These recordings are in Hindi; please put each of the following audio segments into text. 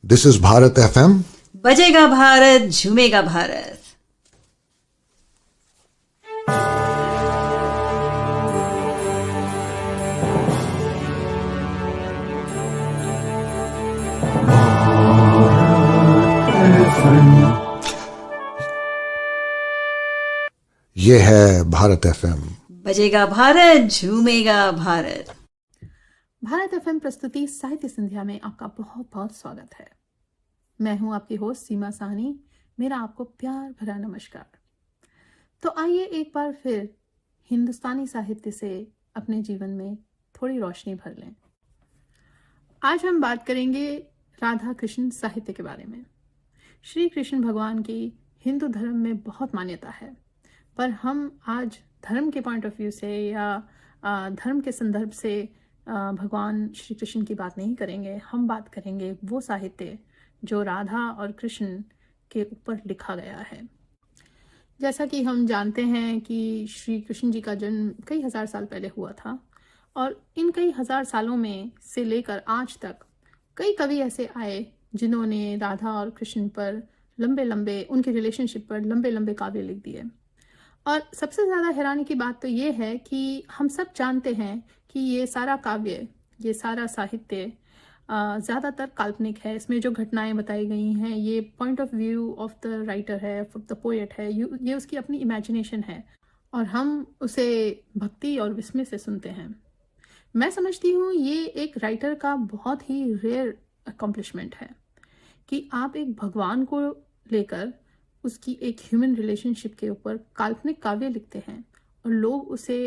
This is Bharat FM. बजेगा भारत, झूमेगा भारत। ये है भारत एफएम। बजेगा भारत, झूमेगा भारत। भारत एफएम प्रस्तुति साहित्य संध्या में आपका बहुत बहुत स्वागत है। मैं हूं आपकी होस्ट सीमा साहनी। मेरा आपको प्यार भरा नमस्कार। तो आइए एक बार फिर हिंदुस्तानी साहित्य से अपने जीवन में थोड़ी रोशनी भर लें। आज हम बात करेंगे राधा कृष्ण साहित्य के बारे में। श्री कृष्ण भगवान की हिंदू धर्म में बहुत मान्यता है, पर हम आज धर्म के पॉइंट ऑफ व्यू से या धर्म के संदर्भ से भगवान श्री कृष्ण की बात नहीं करेंगे। हम बात करेंगे वो साहित्य जो राधा और कृष्ण के ऊपर लिखा गया है। जैसा कि हम जानते हैं कि श्री कृष्ण जी का जन्म कई हजार साल पहले हुआ था, और इन कई हजार सालों में से लेकर आज तक कई कवि ऐसे आए जिन्होंने राधा और कृष्ण पर लंबे लंबे उनके रिलेशनशिप पर लंबे लंबे काव्य लिख दिए। और सबसे ज़्यादा हैरानी की बात तो ये है कि हम सब जानते हैं कि ये सारा काव्य, ये सारा साहित्य ज़्यादातर काल्पनिक है। इसमें जो घटनाएं बताई गई हैं ये point of view of the writer है, ऑफ द पोएट है, ये उसकी अपनी इमेजिनेशन है, और हम उसे भक्ति और विस्मय से सुनते हैं। मैं समझती हूँ ये एक राइटर का बहुत ही रेयर अकम्पलिशमेंट है कि आप एक भगवान को लेकर उसकी एक ह्यूमन रिलेशनशिप के ऊपर काल्पनिक काव्य लिखते हैं और लोग उसे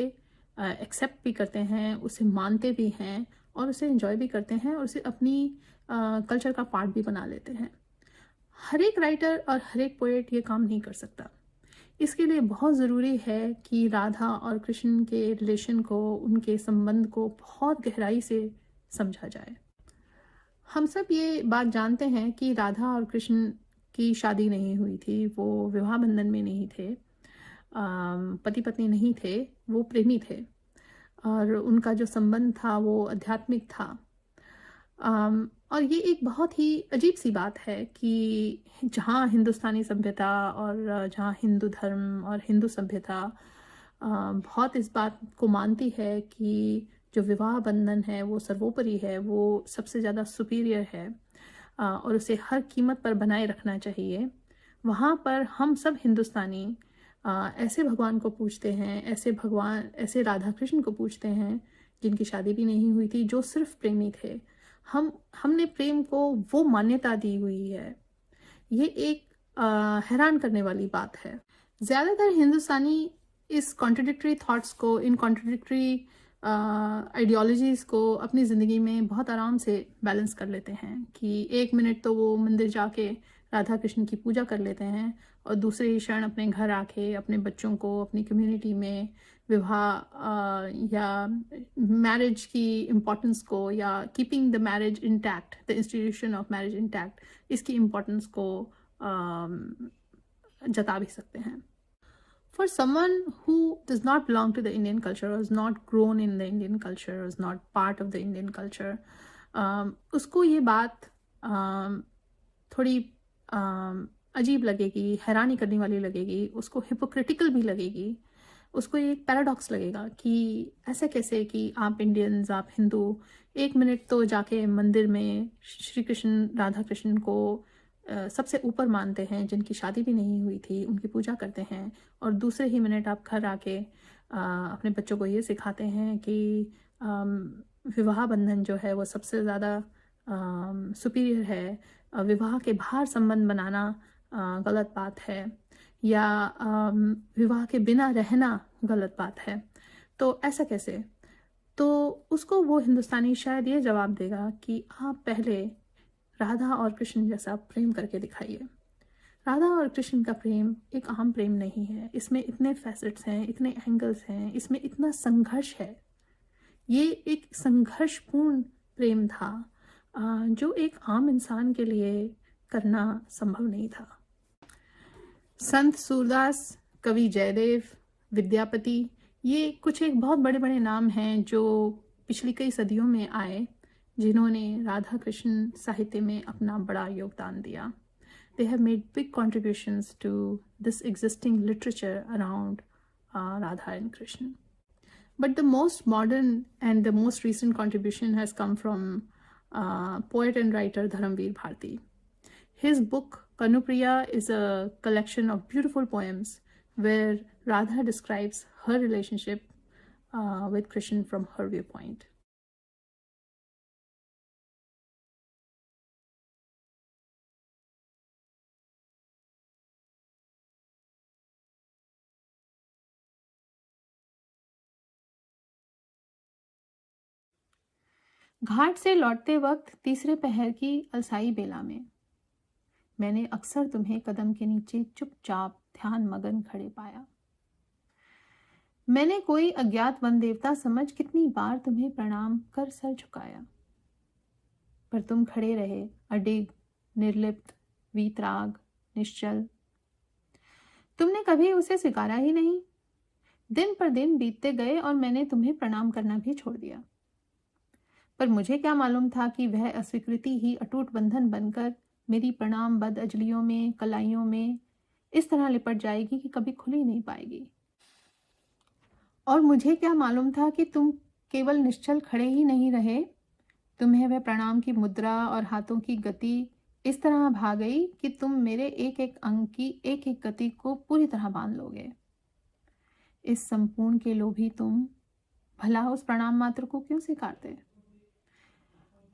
एक्सेप्ट भी करते हैं, उसे मानते भी हैं और उसे एंजॉय भी करते हैं और उसे अपनी कल्चर का पार्ट भी बना लेते हैं। हर एक राइटर और हर एक पोएट ये काम नहीं कर सकता। इसके लिए बहुत ज़रूरी है कि राधा और कृष्ण के रिलेशन को, उनके संबंध को बहुत गहराई से समझा जाए। हम सब ये बात जानते हैं कि राधा और कृष्ण की शादी नहीं हुई थी, वो विवाह बंधन में नहीं थे, पति पत्नी नहीं थे, वो प्रेमी थे और उनका जो संबंध था वो आध्यात्मिक था। और ये एक बहुत ही अजीब सी बात है कि जहाँ हिंदुस्तानी सभ्यता और जहाँ हिंदू धर्म और हिंदू सभ्यता बहुत इस बात को मानती है कि जो विवाह बंधन है वो सर्वोपरि है, वो सबसे ज़्यादा सुपीरियर है और उसे हर कीमत पर बनाए रखना चाहिए, वहाँ पर हम सब हिंदुस्तानी ऐसे भगवान को पूछते हैं, ऐसे राधा कृष्ण को पूछते हैं जिनकी शादी भी नहीं हुई थी, जो सिर्फ प्रेमी थे। हमने प्रेम को वो मान्यता दी हुई है। ये एक हैरान करने वाली बात है। ज़्यादातर हिंदुस्तानी इस कॉन्ट्रडिक्टरी थॉट्स को, इन कॉन्ट्रडिक्टरी आइडियोलॉजीज़ को अपनी ज़िंदगी में बहुत आराम से बैलेंस कर लेते हैं कि एक मिनट तो वो मंदिर जाके राधा कृष्ण की पूजा कर लेते हैं और दूसरे ही क्षण अपने घर आके अपने बच्चों को, अपनी कम्युनिटी में विवाह या मैरिज की इम्पोर्टेंस को, या keeping the marriage intact, the institution of marriage intact, इसकी इम्पोर्टेंस को जता भी सकते हैं। For someone who does not belong to the Indian culture, or is not grown in the Indian culture, or is not part of the Indian culture, उसको ये बात थोड़ी अजीब लगेगी, हैरानी करने वाली लगेगी, उसको हिपोक्रिटिकल भी लगेगी, उसको ये एक पैराडॉक्स लगेगा कि ऐसे कैसे कि आप इंडियंस, आप हिंदू एक मिनट तो जाके मंदिर में श्री कृष्ण राधा कृष्ण को सबसे ऊपर मानते हैं, जिनकी शादी भी नहीं हुई थी, उनकी पूजा करते हैं, और दूसरे ही मिनट आप घर आके अपने बच्चों को ये सिखाते हैं कि विवाह बंधन जो है वो सबसे ज़्यादा सुपीरियर है, विवाह के बाहर संबंध बनाना गलत बात है, या विवाह के बिना रहना गलत बात है। तो ऐसा कैसे? तो उसको वो हिंदुस्तानी शायद ये जवाब देगा कि आप पहले राधा और कृष्ण जैसा प्रेम करके दिखाइए। राधा और कृष्ण का प्रेम एक आम प्रेम नहीं है, इसमें इतने फैसेट्स हैं, इतने एंगल्स हैं, इसमें इतना संघर्ष है। ये एक संघर्षपूर्ण प्रेम था जो एक आम इंसान के लिए करना संभव नहीं था। संत सूरदास, कवि जयदेव, विद्यापति, ये कुछ एक बहुत बड़े बड़े नाम हैं जो पिछली कई सदियों में आए, जिन्होंने राधा कृष्ण साहित्य में अपना बड़ा योगदान दिया. They have made big contributions to this existing literature around Radha and Krishna. But the most modern and the most recent contribution has come from poet and writer Dharamveer Bharti. His book Kanupriya is a collection of beautiful poems where Radha describes her relationship with Krishna from her viewpoint. घाट से लौटते वक्त तीसरे पहर की अलसाई बेला में मैंने अक्सर तुम्हें कदम के नीचे चुपचाप ध्यान मगन खड़े पाया. मैंने कोई अज्ञात वन देवता समझ कितनी बार तुम्हें प्रणाम कर सर झुकाया, पर तुम खड़े रहे अडिग, निर्लिप्त, वीतराग, निश्चल. तुमने कभी उसे स्वीकारा ही नहीं. दिन पर दिन बीतते गए और मैंने तुम्हें प्रणाम करना भी छोड़ दिया. पर मुझे क्या मालूम था कि वह अस्वीकृति ही अटूट बंधन बनकर मेरी प्रणाम बद अजलियों में, कलाइयों में इस तरह लिपट जाएगी कि कभी खुल ही नहीं पाएगी. और मुझे क्या मालूम था कि तुम केवल निश्चल खड़े ही नहीं रहे, तुम्हें वह प्रणाम की मुद्रा और हाथों की गति इस तरह भा गई कि तुम मेरे एक एक अंग की एक एक गति को पूरी तरह बांध लोगे. इस संपूर्ण के लोभी तुम भला उस प्रणाम मात्र को क्यों स्वीकारते?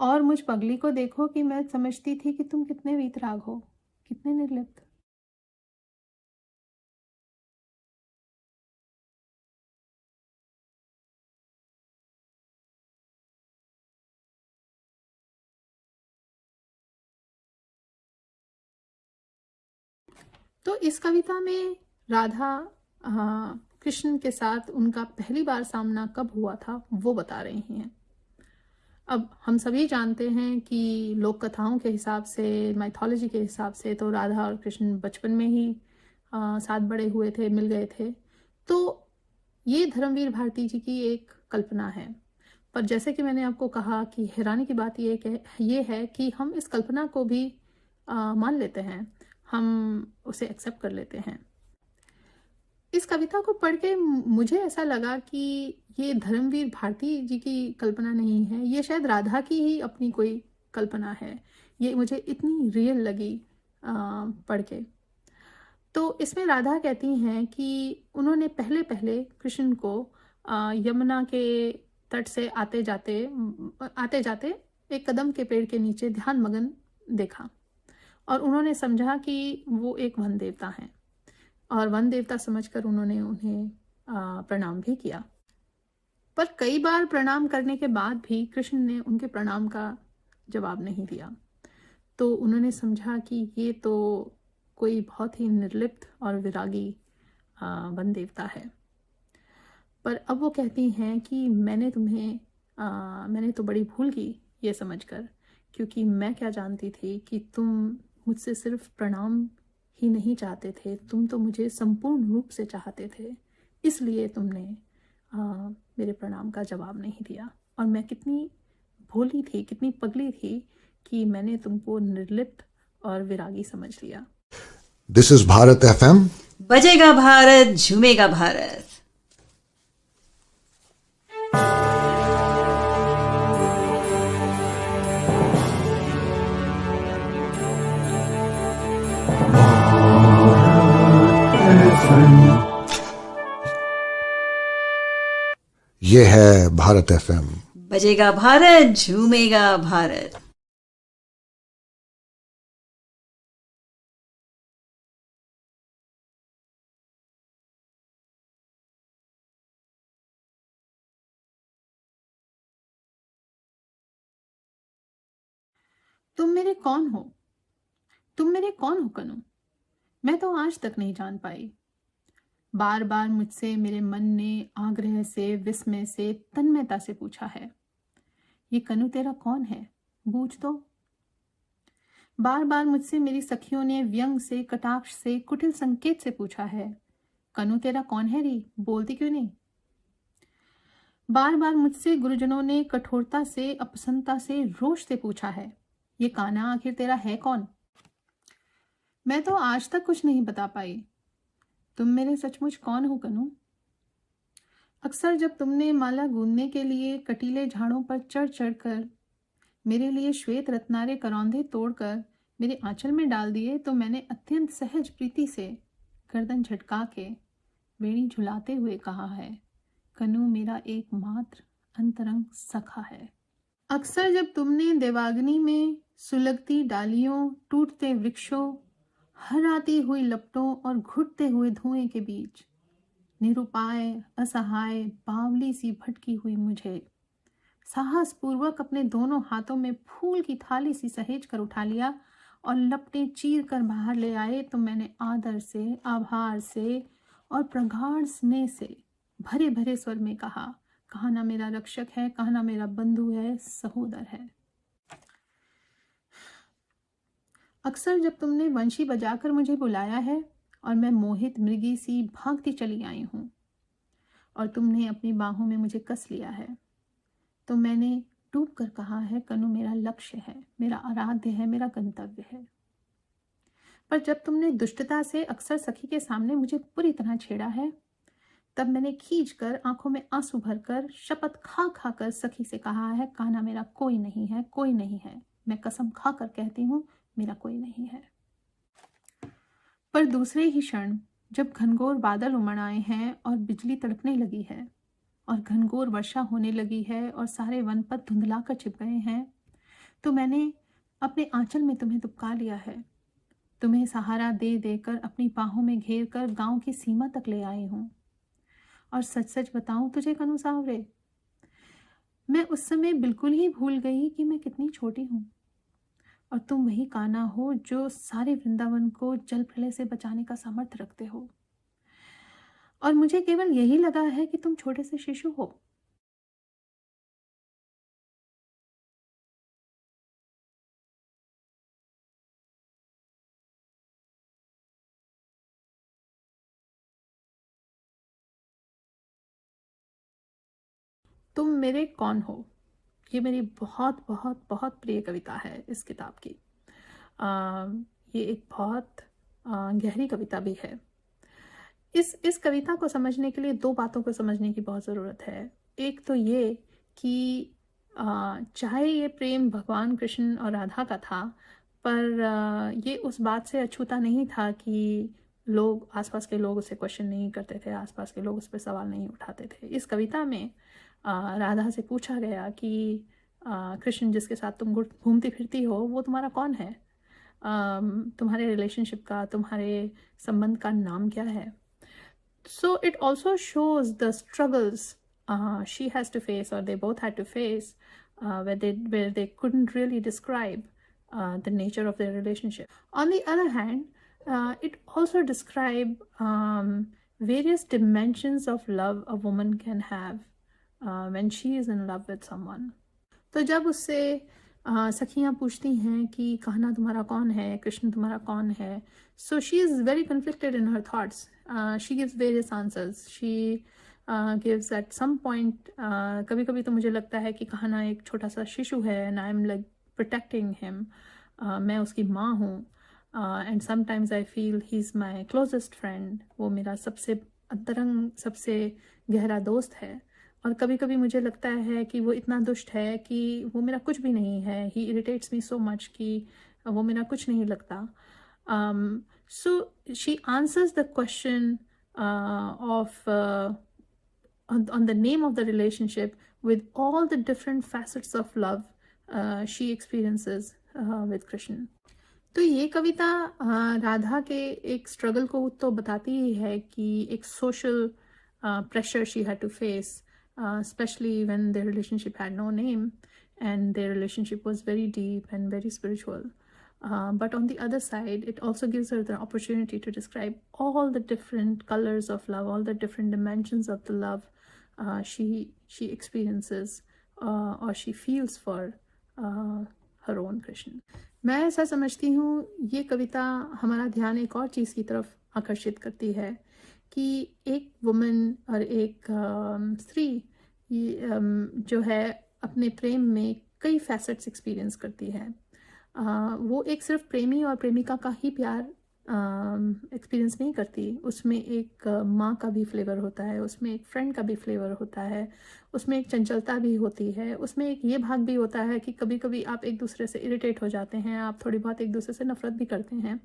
और मुझ पगली को देखो कि मैं समझती थी कि तुम कितने वीतराग हो, कितने निर्लिप्त. तो इस कविता में राधा कृष्ण के साथ उनका पहली बार सामना कब हुआ था वो बता रही हैं. अब हम सभी जानते हैं कि लोक कथाओं के हिसाब से, माइथोलॉजी के हिसाब से तो राधा और कृष्ण बचपन में ही साथ बड़े हुए थे, मिल गए थे. तो ये धर्मवीर भारती जी की एक कल्पना है. पर जैसे कि मैंने आपको कहा कि हैरानी की बात ये है कि हम इस कल्पना को भी मान लेते हैं, हम उसे एक्सेप्ट कर लेते हैं. इस कविता को पढ़ के मुझे ऐसा लगा कि ये धर्मवीर भारती जी की कल्पना नहीं है, ये शायद राधा की ही अपनी कोई कल्पना है. ये मुझे इतनी रियल लगी पढ़ के. तो इसमें राधा कहती हैं कि उन्होंने पहले पहले कृष्ण को यमुना के तट से आते जाते एक कदम के पेड़ के नीचे ध्यान मगन देखा और उन्होंने समझा कि वो एक वन देवता हैं और वन देवता समझकर उन्होंने उन्हें प्रणाम भी किया. पर कई बार प्रणाम करने के बाद भी कृष्ण ने उनके प्रणाम का जवाब नहीं दिया. तो उन्होंने समझा कि ये तो कोई बहुत ही निर्लिप्त और विरागी वन देवता है. पर अब वो कहती हैं कि मैंने तो बड़ी भूल की ये समझकर, क्योंकि मैं क्या जानती थी कि तुम मुझसे सिर्फ प्रणाम ही नहीं चाहते थे, तुम तो मुझे संपूर्ण रूप से चाहते थे. इसलिए तुमने मेरे प्रणाम का जवाब नहीं दिया. और मैं कितनी भोली थी, कितनी पगली थी कि मैंने तुमको निर्लिप्त और विरागी समझ लिया. This is Bharat FM. बजेगा भारत, झूमेगा भारत. ये है भारत FM. बजेगा भारत, झूमेगा भारत. तुम मेरे कौन हो? तुम मेरे कौन हो कनु? मैं तो आज तक नहीं जान पाई. बार बार मुझसे मेरे मन ने आग्रह से, विस्मय से, तन्मयता से पूछा है, ये कनु तेरा कौन है? बूझ तो. बार बार मुझसे मेरी सखियों ने व्यंग से, कटाक्ष से, कुटिल संकेत से पूछा है, कनु तेरा कौन है री? बोलती क्यों नहीं? बार बार मुझसे गुरुजनों ने कठोरता से, अप्रसन्नता से, रोष से पूछा है, ये कान्हा आखिर तेरा है कौन? मैं तो आज तक कुछ नहीं बता पाई। तुम मेरे सचमुच कौन हो कनू? अक्सर जब तुमने माला गूंथने के लिए कटीले झाड़ों पर चढ़ चढ़कर मेरे लिए श्वेत रत्नारे करौंदे तोड़कर मेरे आंचल में डाल दिए, तो मैंने अत्यंत सहज प्रीति से गर्दन झटका के वेणी झुलाते हुए कहा है, कनू मेरा एकमात्र अंतरंग सखा है। अक्सर जब तुमने देवाग्नि में सुलगती डालियों, टूटते वृक्षों, हराती हुई लपटों और घुटते हुए धुएं के बीच निरुपाय, असहाय, बावली सी भटकी हुई मुझे साहस पूर्वक अपने दोनों हाथों में फूल की थाली सी सहेज कर उठा लिया और लपटें चीर कर बाहर ले आए, तो मैंने आदर से, आभार से और प्रगाढ़ स्नेह से भरे भरे स्वर में कहा, कान्हा मेरा रक्षक है, कान्हा मेरा बंधु है, सहोदर है। अक्सर जब तुमने वंशी बजाकर मुझे बुलाया है और मैं मोहित मृगी सी भागती चली आई हूं और तुमने अपनी बाहों में मुझे कस लिया है, तो मैंने डूब कर कहा है, कनू मेरा लक्ष्य है, मेरा आराध्य है, मेरा गंतव्य है। पर जब तुमने दुष्टता से अक्सर सखी के सामने मुझे पूरी तरह छेड़ा है, तब मैंने खींच कर आंखों में आंसू भरकर शपथ खा खा कर सखी से कहा है, कान्हा मेरा कोई नहीं है, कोई नहीं है। मैं कसम खा कर कहती हूँ, मेरा कोई नहीं है। पर दूसरे ही क्षण जब घनघोर बादल उमड़ आए हैं और बिजली तड़कने लगी है और घनघोर वर्षा होने लगी है और सारे वनपथ धुंधला कर छिप गए हैं, तो मैंने अपने आंचल में तुम्हें दुबका लिया है। तुम्हें सहारा दे देकर अपनी बाहों में घेर कर गांव की सीमा तक ले आई हूं। और सच सच बताऊं तुझे कनू सावरे, मैं उस समय बिल्कुल ही भूल गई कि मैं कितनी छोटी हूं और तुम वही कान्हा हो जो सारे वृंदावन को जल प्रलय से बचाने का सामर्थ्य रखते हो, और मुझे केवल यही लगा है कि तुम छोटे से शिशु हो। तुम मेरे कौन हो, ये मेरी बहुत बहुत बहुत प्रिय कविता है इस किताब की। ये एक बहुत गहरी कविता भी है। इस कविता को समझने के लिए दो बातों को समझने की बहुत ज़रूरत है। एक तो ये कि चाहे ये प्रेम भगवान कृष्ण और राधा का था, पर ये उस बात से अछूता नहीं था कि लोग, आसपास के लोग उसे क्वेश्चन नहीं करते थे, आसपास के लोग उस पर सवाल नहीं उठाते थे। इस कविता में राधा से पूछा गया कि कृष्ण जिसके साथ तुम घूमती फिरती हो वो तुम्हारा कौन है, तुम्हारे रिलेशनशिप का, तुम्हारे संबंध का नाम क्या है। So it also shows the struggles she has to face, or they both had to face, where they couldn't really describe the nature of their relationship. On the other hand, it also describe various dimensions of love a woman can have when she is in love with someone. तो जब उससे सखियाँ पूछती हैं कि कान्हा तुम्हारा कौन है, कृष्ण तुम्हारा कौन है, so she is very conflicted in her thoughts. She gives various answers. She gives at some point, कभी कभी तो मुझे लगता है कि कान्हा एक छोटा सा शिशु है and I am like protecting him. मैं उसकी माँ हूँ. And sometimes I feel he is my closest friend. वो मेरा सबसे अंतरंग, सबसे गहरा दोस्त है. और कभी कभी मुझे लगता है कि वो इतना दुष्ट है कि वो मेरा कुछ भी नहीं है. ही इरिटेट्स मी सो मच कि वो मेरा कुछ नहीं लगता. So she answers the question of on the name of the relationship with all the different facets of love she experiences with Krishna. तो ये कविता राधा के एक स्ट्रगल को तो बताती ही है कि एक social pressure she had to face, especially when their relationship had no name and their relationship was very deep and very spiritual. But on the other side, it also gives her the opportunity to describe all the different colors of love, all the different dimensions of the love she experiences or she feels for her own Krishna. मैं ऐसा समझती हूँ ये कविता हमारा ध्यान एक और चीज़ की तरफ आकर्षित करती है कि एक वुमन और एक स्त्री जो है अपने प्रेम में कई फैसेट्स एक्सपीरियंस करती है। वो एक सिर्फ प्रेमी और प्रेमिका का ही प्यार एक्सपीरियंस नहीं करती, उसमें एक माँ का भी फ्लेवर होता है, उसमें एक फ्रेंड का भी फ्लेवर होता है, उसमें एक चंचलता भी होती है, उसमें एक ये भाग भी होता है कि कभी कभी आप एक दूसरे से इरिटेट हो जाते हैं, आप थोड़ी बहुत एक दूसरे से नफरत भी करते हैं।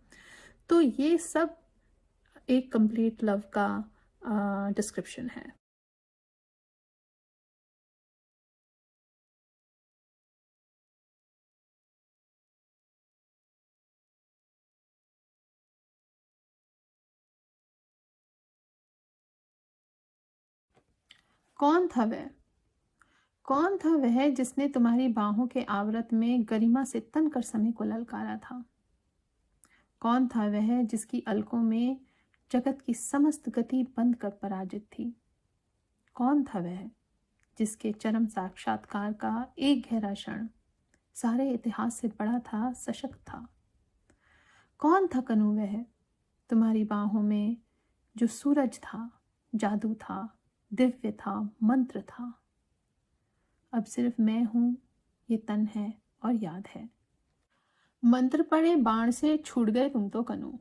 तो ये सब एक कंप्लीट लव का डिस्क्रिप्शन है। कौन था वह? कौन था वह जिसने तुम्हारी बाहों के आवरत में गरिमा से तन कर समय को ललकारा था? कौन था वह जिसकी अलकों में जगत की समस्त गति बंद कर पराजित थी? कौन था वह जिसके चरम साक्षात्कार का एक गहरा क्षण सारे इतिहास से बड़ा था, सशक्त था? कौन था कनु वह तुम्हारी बाहों में जो सूरज था, जादू था, दिव्य था, मंत्र था? अब सिर्फ मैं हूं, ये तन है और याद है। मंत्र पड़े बाण से छूट गए तुम तो कनु,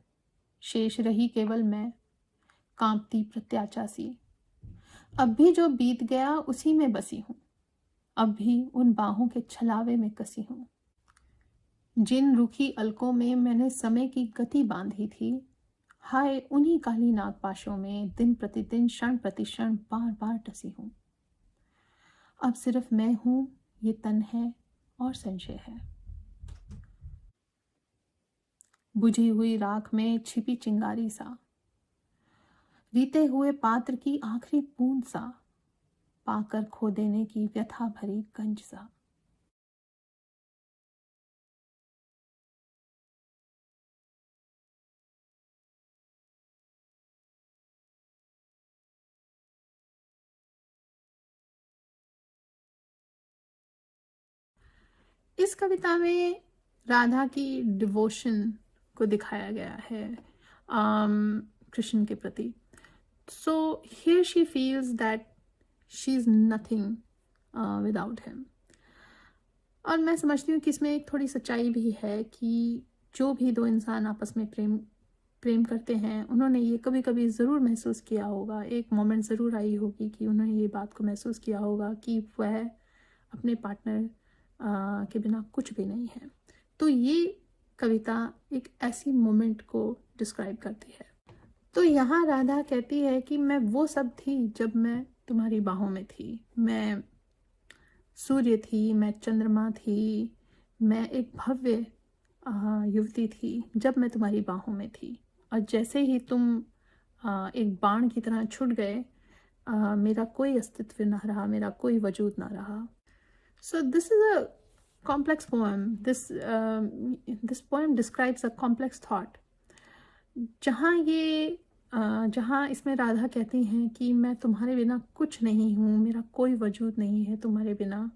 शेष रही केवल मैं, कांपती प्रत्याशा सी। अब भी जो बीत गया उसी में बसी हूं, अब भी उन बाहों के छलावे में कसी हूं। जिन रुखी अलकों में मैंने समय की गति बांधी थी, हाय उन्हीं काली नागपाशों में दिन प्रतिदिन क्षण प्रतिक्षण बार बार टसी हूं। अब सिर्फ मैं हूं, ये तन है और संशय है। बुझी हुई राख में छिपी चिंगारी सा, रीते हुए पात्र की आखिरी बूंद सा, पाकर खो देने की व्यथा भरी गंज सा। इस कविता में राधा की डिवोशन को दिखाया गया है कृष्ण के प्रति। So here she feels that she is nothing without him. और मैं समझती हूँ कि इसमें एक थोड़ी सच्चाई भी है कि जो भी दो इंसान आपस में प्रेम करते हैं, उन्होंने ये कभी कभी ज़रूर महसूस किया होगा, एक मोमेंट ज़रूर आई होगी कि उन्होंने ये बात को महसूस किया होगा कि वह अपने पार्टनर के बिना कुछ भी नहीं है। तो ये कविता एक ऐसी मोमेंट को डिस्क्राइब करती है। तो यहाँ राधा कहती है कि मैं वो सब थी जब मैं तुम्हारी बाहों में थी, मैं सूर्य थी, मैं चंद्रमा थी, मैं एक भव्य युवती थी जब मैं तुम्हारी बाहों में थी, और जैसे ही तुम एक बाण की तरह छूट गए, मेरा कोई अस्तित्व ना रहा, मेरा कोई वजूद ना रहा। So this is a complex poem. This poem describes a complex thought. जहाँ इसमें राधा कहती हैं कि मैं तुम्हारे बिना कुछ नहीं हूँ, मेरा कोई वजूद नहीं है तुम्हारे बिना,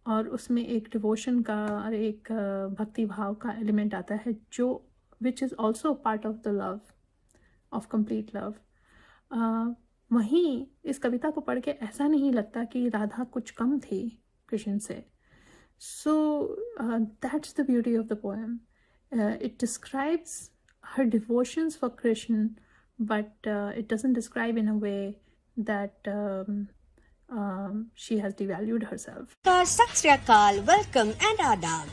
और उसमें एक डिवोशन का और एक भक्ति भाव का एलिमेंट आता है, जो which is also part of the love, of complete love. वहीं इस कविता को पढ़ के ऐसा नहीं लगता कि राधा कुछ कम थी कृष्ण से। So that's the beauty of the poem. It describes her devotions for Krishna, but it doesn't describe in a way that she has devalued herself. Sat Sri Akal, welcome and adab.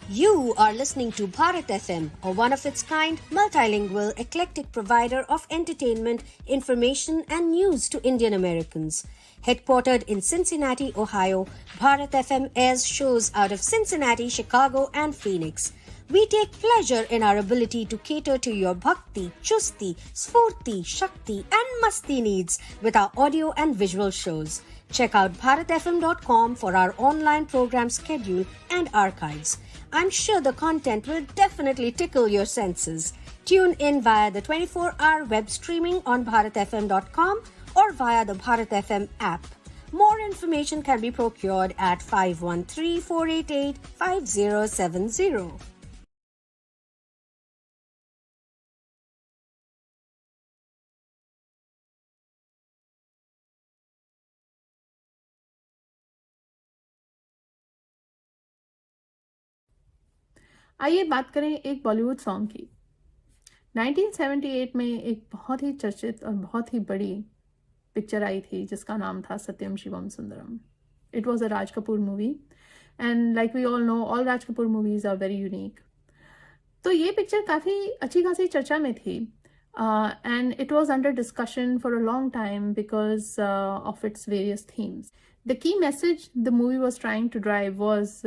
You are listening to Bharat FM, a one-of-its-kind, multilingual, eclectic provider of entertainment, information and news to Indian Americans. Headquartered in Cincinnati, Ohio, Bharat FM airs shows out of Cincinnati, Chicago and Phoenix. We take pleasure in our ability to cater to your bhakti, chusti, sphurti, shakti and masti needs with our audio and visual shows. Check out bharatfm.com for our online program schedule and archives. I'm sure the content will definitely tickle your senses. Tune in via the 24-hour web streaming on bharatfm.com or via the Bharat FM app. More information can be procured at 513-488-5070. आइए बात करें एक बॉलीवुड सॉन्ग की। 1978 में एक बहुत ही चर्चित और बहुत ही बड़ी पिक्चर आई थी जिसका नाम था Satyam Shivam Sundaram. It was a Raj Kapoor movie and like we all know all Raj Kapoor movies are very unique. तो ये पिक्चर काफ़ी अच्छी खासी चर्चा में थी and it was under discussion for a long time because of its various themes. The key message the movie was trying to drive was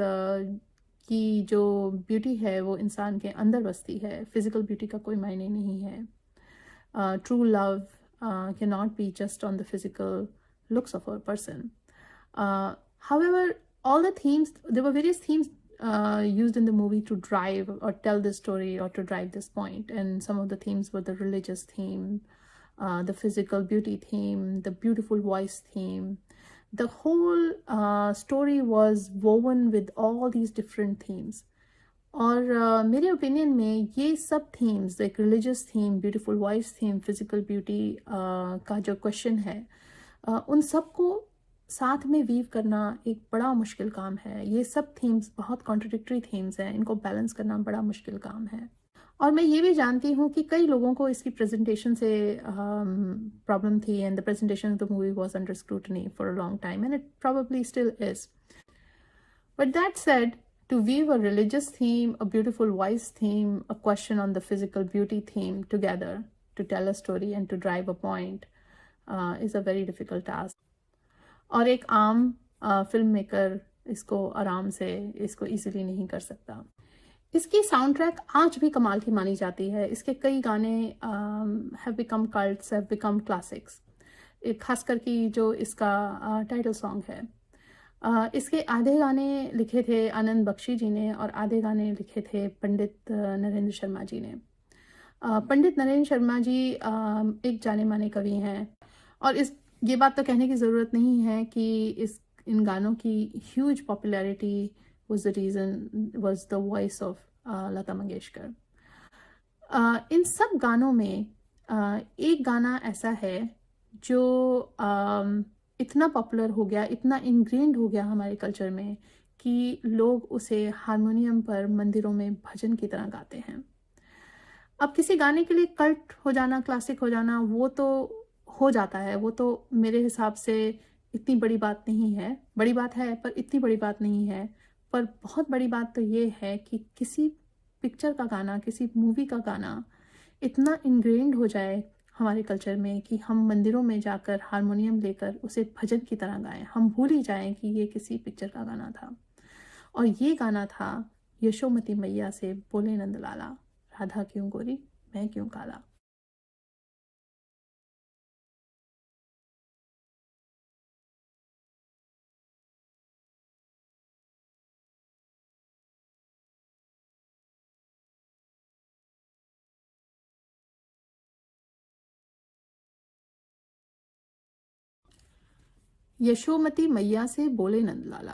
कि जो ब्यूटी है वो इंसान के अंदर बसती है, फिजिकल ब्यूटी का कोई मायने नहीं है। True love can not be just on the physical looks of a person. However, all the themes, there were various themes used in the movie to drive or tell this story or to drive this point. And some of the themes were the religious theme, the physical beauty theme, the beautiful voice theme. The whole story was woven with all these different themes. और मेरे ओपिनियन में ये सब थीम्स, एक religious theme, beautiful voice theme, physical beauty का जो क्वेश्चन है, उन सबको साथ में वीव करना एक बड़ा मुश्किल काम है। ये सब थीम्स बहुत कॉन्ट्रडिक्टरी थीम्स हैं, इनको बैलेंस करना बड़ा मुश्किल काम है। और मैं ये भी जानती हूँ कि कई लोगों को इसकी प्रेजेंटेशन से प्रॉब्लम थी and the presentation of the movie was under scrutiny for a long time and it probably still is. But that said, to weave a religious theme, a beautiful voice theme, a question on the physical beauty theme together to tell a story and to drive a point is a very difficult task. और एक आम फिल्म मेकर इसको आराम से इसको इजीली नहीं कर सकता। इसकी साउंड ट्रैक आज भी कमाल की मानी जाती है। इसके कई गाने have become cults, have become classics. खासकर कि जो इसका टाइटल सॉन्ग है, इसके आधे गाने लिखे थे आनंद बख्शी जी ने और आधे गाने लिखे थे पंडित नरेंद्र शर्मा जी ने। पंडित नरेंद्र शर्मा जी एक जाने माने कवि हैं और ये बात तो कहने की ज़रूरत नहीं है कि इन गानों की huge popularity was the voice of Lata Mangeshkar. इन सब गानों में एक गाना ऐसा है जो इतना पॉपुलर हो गया, इतना इनग्रेन्ड हो गया हमारे कल्चर में कि लोग उसे हारमोनियम पर मंदिरों में भजन की तरह गाते हैं। अब किसी गाने के लिए कल्ट हो जाना, क्लासिक हो जाना, वो तो हो जाता है, वो तो मेरे हिसाब से इतनी बड़ी बात नहीं है। बड़ी बात है पर इतनी बड़ी बात नहीं है। पर बहुत बड़ी बात तो ये है कि किसी पिक्चर का गाना, किसी मूवी का गाना इतना इनग्रेन्ड हो जाए हमारे कल्चर में कि हम मंदिरों में जाकर हारमोनियम लेकर उसे भजन की तरह गाएं, हम भूल ही जाएं कि ये किसी पिक्चर का गाना था। और ये गाना था यशोमती मैया से बोले नंदलाला, राधा क्यों गोरी मैं क्यों काला। यशोमती मैया से बोले नंदलाला,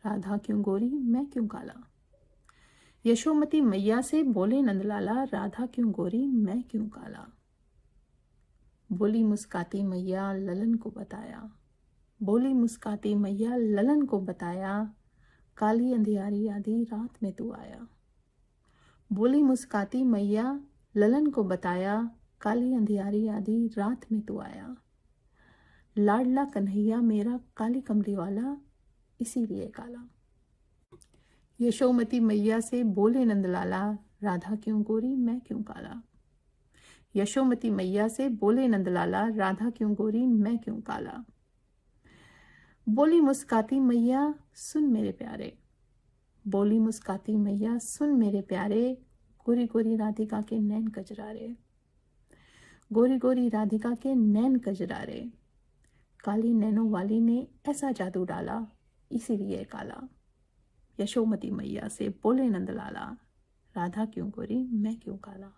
राधा क्यों गोरी मैं क्यों काला। यशोमती मैया से बोले नंदलाला, राधा क्यों गोरी मैं क्यों काला। बोली मुस्काती मैया ललन को बताया, बोली मुस्काती मैया ललन को बताया, काली अंधियारी आधी रात में तू आया। बोली मुस्काती मैया ललन को बताया, काली अंधियारी आधी रात में तू आया। लाडला कन्हैया मेरा काली कमली वाला, इसीलिए काला। यशोमती मैया से बोले नंदलाला, राधा क्यों गोरी मैं क्यों काला। यशोमती मैया से बोले नंदलाला, राधा क्यों गोरी मैं क्यों काला। बोली मुस्काती मैया सुन मेरे प्यारे, बोली मुस्काती मैया सुन मेरे प्यारे, गोरी गोरी राधिका के नैन कजरारे। गोरी गोरी राधिका के नैन कजरारे, काली नैनों वाली ने ऐसा जादू डाला, इसीलिए काला। यशोमती मैया से बोले नंदलाला, राधा क्यों गोरी मैं क्यों काला।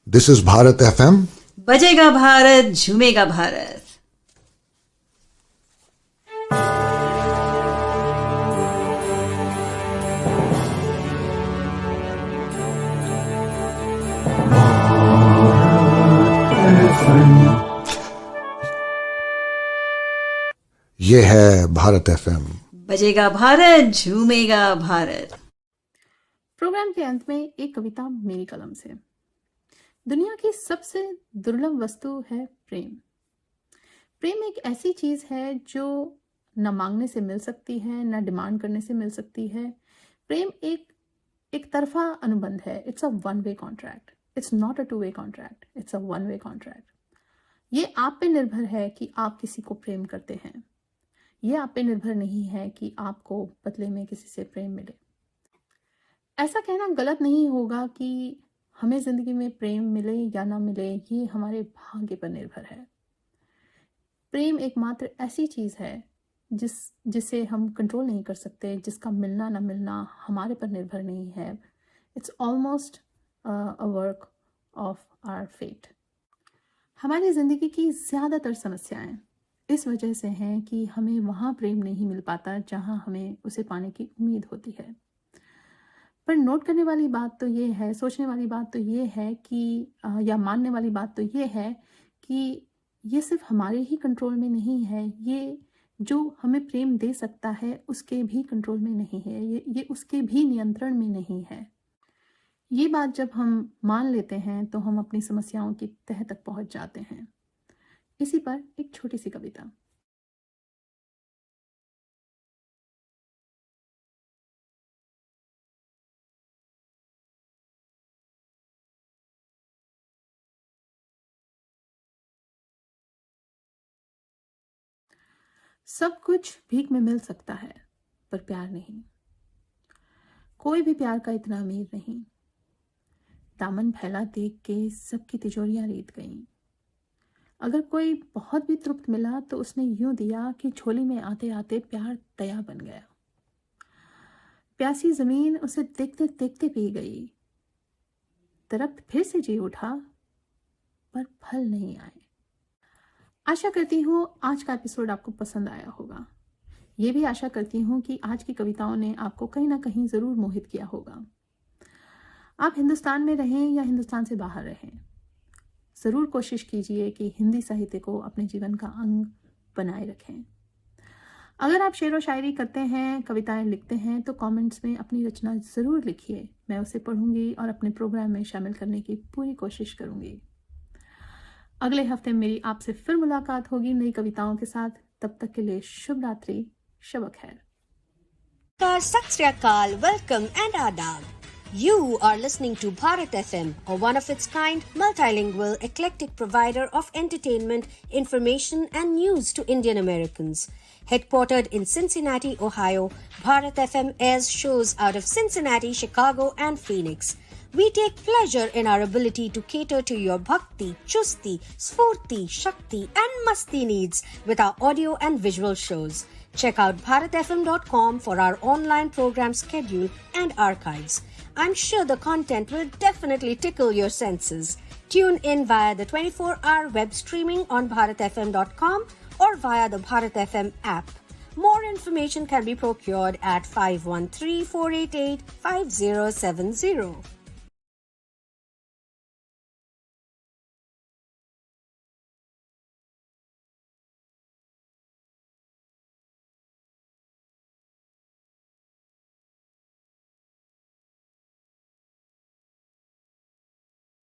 This is Bharat FM. बजेगा भारत, झूमेगा भारत। ये है भारत FM. बजेगा भारत, झूमेगा भारत। प्रोग्राम के अंत में एक कविता मेरी कलम से। दुनिया की सबसे दुर्लभ वस्तु है प्रेम। प्रेम एक ऐसी चीज है जो न मांगने से मिल सकती है, न डिमांड करने से मिल सकती है। प्रेम एक तरफा अनुबंध है। It's a one way contract, it's not a two way contract, it's a one way contract. ये आप पे निर्भर है कि आप किसी को प्रेम करते हैं। ये आप पे निर्भर नहीं है कि आपको बदले में किसी से प्रेम मिले। ऐसा कहना गलत नहीं होगा कि हमें जिंदगी में प्रेम मिले या ना मिले, ये हमारे भाग्य पर निर्भर है। प्रेम एकमात्र ऐसी चीज है जिसे हम कंट्रोल नहीं कर सकते, जिसका मिलना ना मिलना हमारे पर निर्भर नहीं है। It's almost a work of our fate. हमारी जिंदगी की ज्यादातर समस्याएं इस वजह से हैं कि हमें वहाँ प्रेम नहीं मिल पाता जहाँ हमें उसे पाने की उम्मीद होती है। पर नोट करने वाली बात तो ये है, सोचने वाली बात तो ये है कि या मानने वाली बात तो ये है कि ये सिर्फ हमारे ही कंट्रोल में नहीं है। ये जो हमें प्रेम दे सकता है उसके भी कंट्रोल में नहीं है, ये उसके भी नियंत्रण में नहीं है। ये बात जब हम मान लेते हैं तो हम अपनी समस्याओं की तह तक पहुंच जाते हैं। इसी पर एक छोटी सी कविता। सब कुछ भीख में मिल सकता है पर प्यार नहीं। कोई भी प्यार का इतना अमीर नहीं। दामन फैला देख के सबकी तिजोरियां रीत गईं। अगर कोई बहुत भी तृप्त मिला तो उसने यूं दिया कि झोली में आते आते प्यार दया बन गया। प्यासी जमीन उसे देखते देखते पी गई। दरख्त फिर से जी उठा पर फल नहीं आए। आशा करती हूँ आज का एपिसोड आपको पसंद आया होगा। ये भी आशा करती हूँ कि आज की कविताओं ने आपको कहीं ना कहीं जरूर मोहित किया होगा। आप हिंदुस्तान में रहें या हिंदुस्तान से बाहर रहें, जरूर कोशिश कीजिए कि हिंदी साहित्य को अपने जीवन का अंग बनाए रखें। अगर आप शेर व शायरी करते हैं, कविताएं लिखते हैं तो कमेंट्स में अपनी रचना जरूर लिखिए। मैं उसे पढ़ूंगी और अपने प्रोग्राम में शामिल करने की पूरी कोशिश करूंगी। अगले हफ्ते मेरी आपसे फिर मुलाकात होगी नई कविताओं के साथ। तब तक के लिए शुभ रात्रि, शब खैर। Sat Sri Akal, welcome and adab. You are listening to Bharat FM, a one-of-its-kind, multilingual, eclectic provider of entertainment, information and news to Indian Americans. Headquartered in Cincinnati, Ohio, Bharat FM airs shows out of Cincinnati, Chicago and Phoenix. We take pleasure in our ability to cater to your bhakti, chusti, sphurti, shakti and masti needs with our audio and visual shows. Check out bharatfm.com for our online program schedule and archives. I'm sure the content will definitely tickle your senses. Tune in via the 24-hour web streaming on bharatfm.com or via the Bharat FM app. More information can be procured at 513-488-5070.